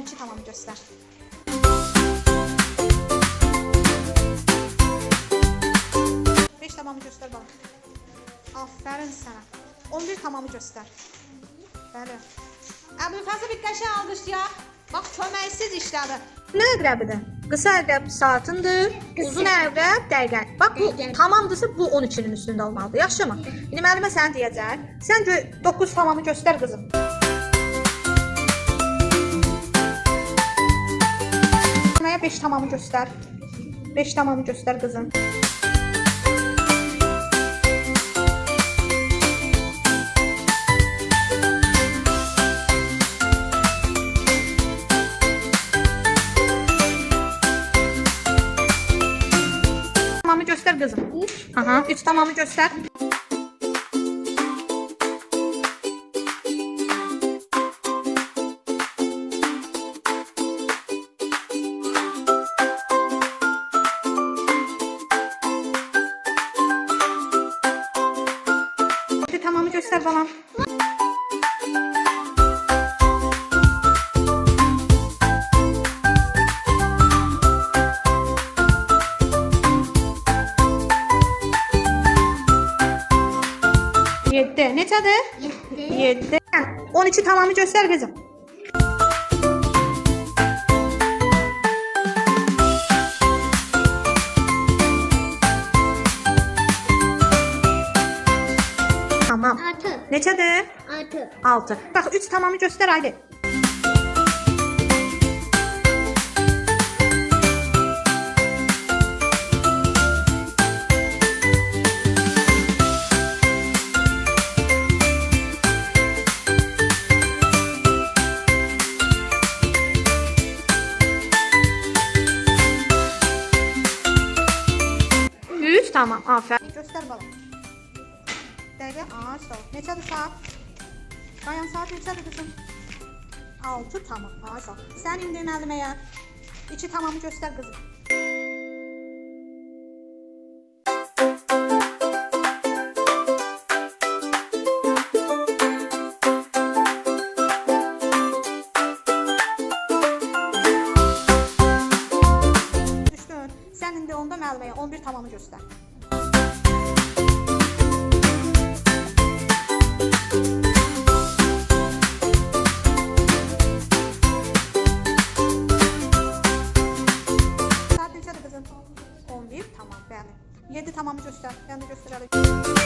12 tamamı göster. Beş tamamı göster bana. Aferin sana. 11 tamamı göster. Bəli. Əbülfəzil bir qəşəng alqışlayaq. Bax, köməksiz işlədi. Nə əqrəbidir? Qısa əqrəb saatındır, uzun əqrəb dəqiqə. Bax, bu tamamdırsa bu 12'nin üstündə olmalıdır. Yaxşı mı? İndi müəllimə sənə deyəcək. Sən 9 tamamı göstər qızım. Mənə 5 tamamı göstər. 5 tamamı göstər qızım. Tamamı göster kızım. 3. Aha, 3 tamamı göster. Tamamı göster bana. Yedi. Neçədir? 7. 12 tamamı göster kızım. Tamam. 6. Neçədir? 6. 6. Bax 3 tamamı göster haydi. Tamam, aferin. Göster bana. Dəqiqə, sağ ol. Neçədir saat? Dayan, saat neçədir kızım? 6 tamam, sağ ol. Sən indi müəlliməyə 2 tamamı göster kızım. Düşdün. Sən indi onda müəlliməyə 11 tamamı göster. Saat neçədir kızım? 11 tamam, bəli. 7 tamamı göster. Yəni göstərəlim.